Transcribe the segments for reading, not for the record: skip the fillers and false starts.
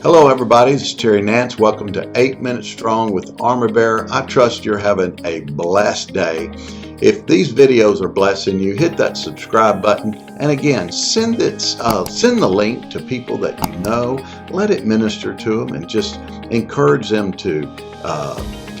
Hello everybody, this is Terry Nance. Welcome to 8 Minutes Strong with Armor Bearer. I trust you're having a blessed day. If these videos are blessing you, hit that subscribe button. And again, send the link to people that you know. Let it minister to them and just encourage them to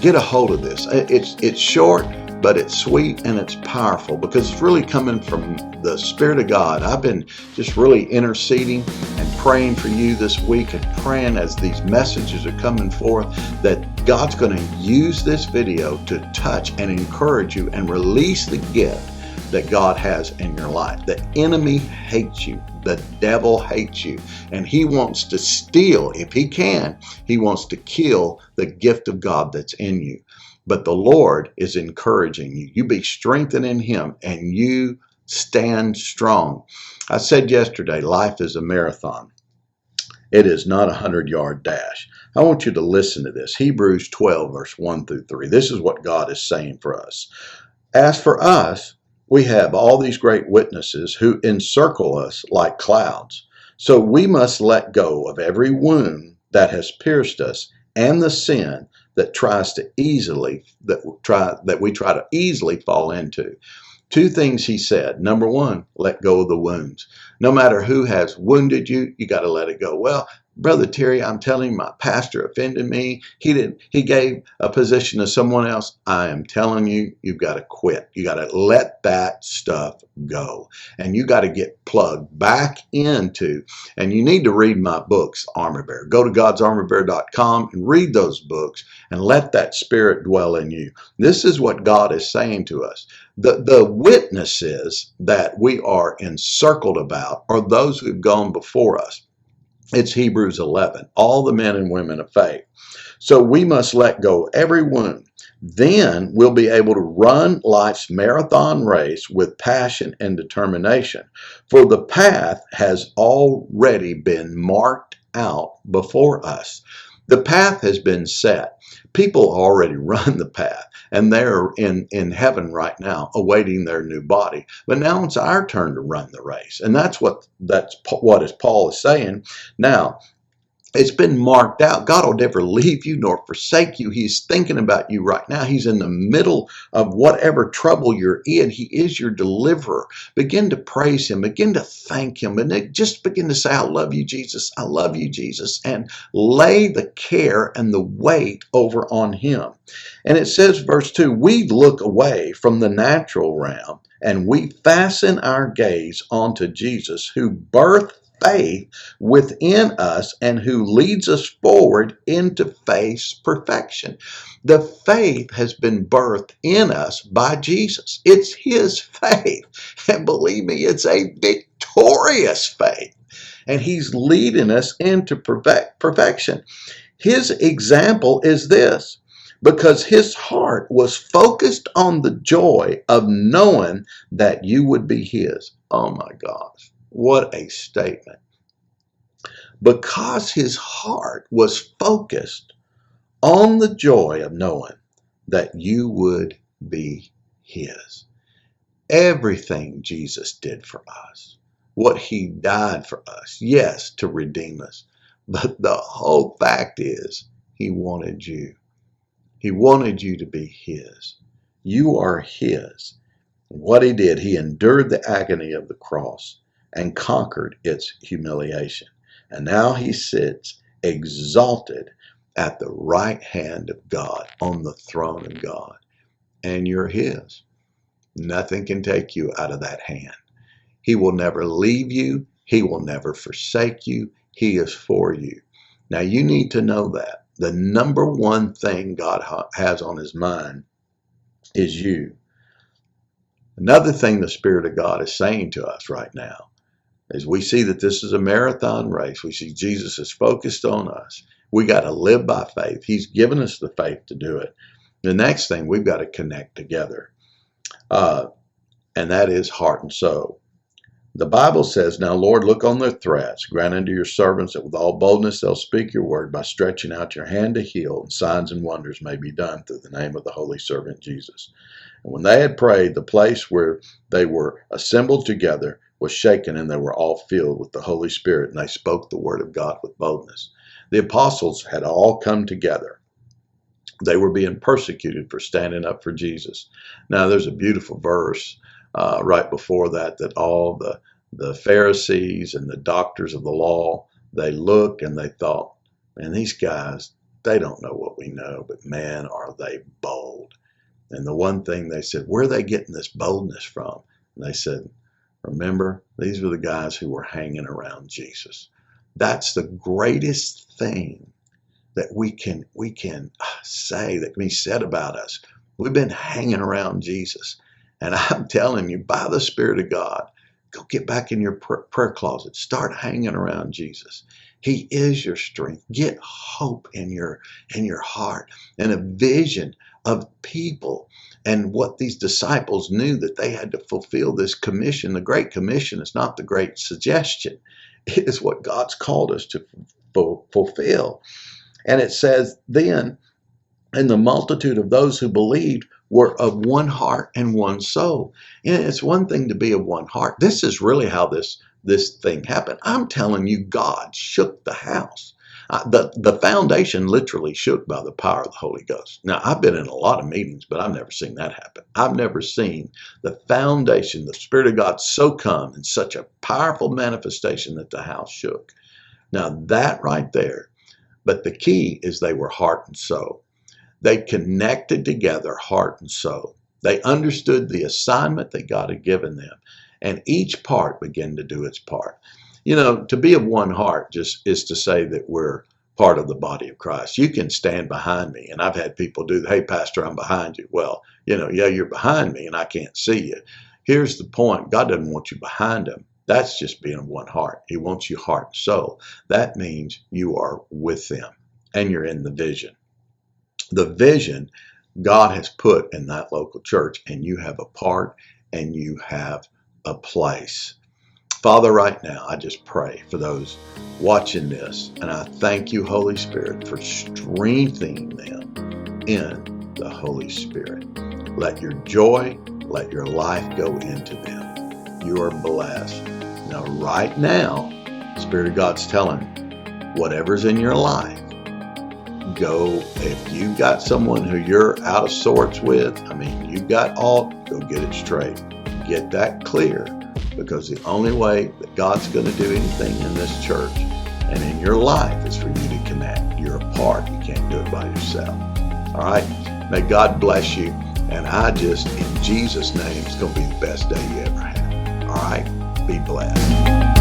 get a hold of this. It's short, but it's sweet and it's powerful because it's really coming from the Spirit of God. I've been just really interceding and praying for you this week and praying as these messages are coming forth that God's going to use this video to touch and encourage you and release the gift that God has in your life. The enemy hates you. The devil hates you. And he wants to steal, if he can, he wants to kill the gift of God that's in you. But the Lord is encouraging you. You be strengthened in him and you stand strong. I said yesterday, life is a marathon. It is not a 100-yard dash. I want you to listen to this. Hebrews 12, verse 1 through 3. This is what God is saying for us. As for us, we have all these great witnesses who encircle us like clouds. So we must let go of every wound that has pierced us and the sin that we try to easily fall into. Two things he said. Number one, let go of the wounds. No matter who has wounded you, you got to let it go. Well, Brother Terry, I'm telling you, my pastor offended me. He gave a position to someone else. I am telling you, you've got to quit. You got to let that stuff go. And you got to get plugged back into, and you need to read my books, Armor Bearer. Go to godsarmorbearer.com and read those books and let that spirit dwell in you. This is what God is saying to us. The witnesses that we are encircled about are those who've gone before us. It's Hebrews 11, all the men and women of faith. So we must let go every wound. Then we'll be able to run life's marathon race with passion and determination. For the path has already been marked out before us. The path has been set. People already run the path, and they're in heaven right now, awaiting their new body. But now it's our turn to run the race, and that's what Paul is saying. Now, it's been marked out. God will never leave you nor forsake you. He's thinking about you right now. He's in the middle of whatever trouble you're in. He is your deliverer. Begin to praise him. Begin to thank him. And just begin to say, I love you, Jesus. I love you, Jesus. And lay the care and the weight over on him. And it says, verse 2, we look away from the natural realm and we fasten our gaze onto Jesus, who birthed faith within us and who leads us forward into faith's perfection. The faith has been birthed in us by Jesus. It's his faith. And believe me, it's a victorious faith. And he's leading us into perfection. His example is this, because his heart was focused on the joy of knowing that you would be his. Oh my gosh. What a statement. Because his heart was focused on the joy of knowing that you would be his. Everything Jesus did for us, what he died for us, yes, to redeem us. But the whole fact is he wanted you. He wanted you to be his. You are his. What he did, he endured the agony of the cross and conquered its humiliation. And now he sits exalted at the right hand of God, on the throne of God. And you're his. Nothing can take you out of that hand. He will never leave you. He will never forsake you. He is for you. Now you need to know that. The number one thing God has on his mind is you. Another thing the Spirit of God is saying to us right now, as we see that this is a marathon race, we see Jesus is focused on us. We got to live by faith. He's given us the faith to do it. The next thing, we've got to connect together. And that is heart and soul. The Bible says, now, Lord, look on their threats. Grant unto your servants that with all boldness they'll speak your word by stretching out your hand to heal, and signs and wonders may be done through the name of the holy servant Jesus. And when they had prayed, the place where they were assembled together was shaken, and they were all filled with the Holy Spirit, and they spoke the word of God with boldness. The apostles had all come together. They were being persecuted for standing up for Jesus. Now, there's a beautiful verse right before that, that all the Pharisees and the doctors of the law, they looked and they thought, man, these guys, they don't know what we know, but man, are they bold. And the one thing they said, where are they getting this boldness from? And they said, remember, these were the guys who were hanging around Jesus. That's the greatest thing that we can say, that can be said about us. We've been hanging around Jesus. And I'm telling you, by the Spirit of God, go get back in your prayer closet. Start hanging around Jesus. He is your strength. Get hope in your heart and a vision of people and what these disciples knew, that they had to fulfill this commission. The Great Commission is not the great suggestion. It is what God's called us to fulfill. And it says then, and the multitude of those who believed were of one heart and one soul. And it's one thing to be of one heart. This is really how this thing happened. I'm telling you, God shook the house. The foundation literally shook by the power of the Holy Ghost. Now, I've been in a lot of meetings, but I've never seen that happen. I've never seen the foundation, the Spirit of God, so come in such a powerful manifestation that the house shook. Now, that right there. But the key is they were heart and soul. They connected together, heart and soul. They understood the assignment that God had given them, and each part began to do its part. You know, to be of one heart just is to say that we're part of the body of Christ. You can stand behind me, and I've had people do, hey, Pastor, I'm behind you. Well, you know, yeah, you're behind me, and I can't see you. Here's the point. God doesn't want you behind him. That's just being of one heart. He wants you heart and soul. That means you are with them, and you're in the vision. The vision God has put in that local church, and you have a part and you have a place. Father, right now, I just pray for those watching this, and I thank you, Holy Spirit, for strengthening them in the Holy Spirit. Let your joy, let your life go into them. You are blessed. Now, right now, Spirit of God's telling whatever's in your life, go. If you've got someone who you're out of sorts with, you've got all, go get it straight. Get that clear, because the only way that God's going to do anything in this church and in your life is for you to connect. You're a part. You can't do it by yourself. All right? May God bless you. And I just, in Jesus' name, it's going to be the best day you ever had. All right? Be blessed.